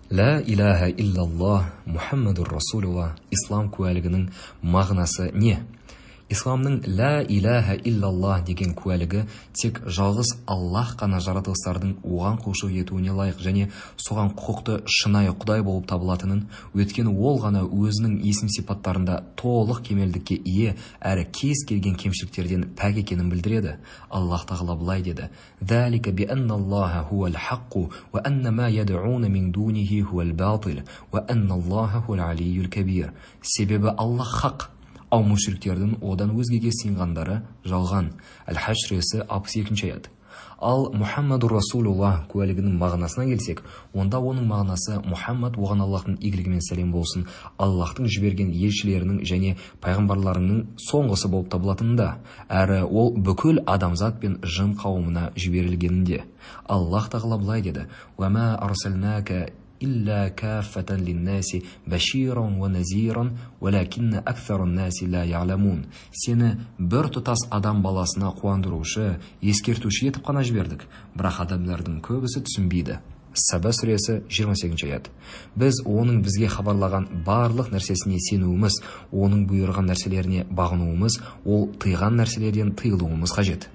Ла илаха иллаллах Мухаммадур Расулуллах. Ислам куәлігінің мағынасы не? Исламның ла илаха иллаллах деген куәлігі тек жалғыз Аллах қана жаратылыстардың оған құлшылық етуіне лайық және соған құқықты шынайы құдай болып табылатынын, өйткені ол ғана өзінің есім сипаттарында толық кемелдікке ие әрі кез келген кемшіліктерден пәк екенін білдіреді. Аллах тағала былай деді: «Залика бианналлаха хувал хаққу ва анна ма яд'уна мин дунихи хувал батил ва анналлаха хувал алийюл кабир». Себебі Аллах хақ, ал мүшриктердің одан өзгеге сыйынғандары жалған. Әл-Хаш сүресі 62-ші аят. Ал Мухаммаду Расулуллах куәлігінің мағынасына келсек, онда оның мағынасы Мухаммад оған Аллахтың игілігі мен сәлем болсын, Аллахтың жіберген елшілерінің және пайғамбарларының соңғысы болып табылатынында, әрі ол бүкіл адамзат пен жын қауымына жіберілгенінде. Аллах тағала былай деді: «Ва ма арсалнака илля каффатан линнаси баширан ва назиран валакинна аксарун наси ла я'ламун». Сені бір тұтас адам баласына қуандырушы, ескертуші етіп қана жібердік, бірақ адамдардың көбісі түсінбейді. Саба сүресі 28-ші аят. Біз оның бізге хабарлаған барлық нәрсесіне сенуіміз, оның бұйырған нәрселеріне бағынуымыз, ол тыйған нәрселерден тыйылуымыз қажет.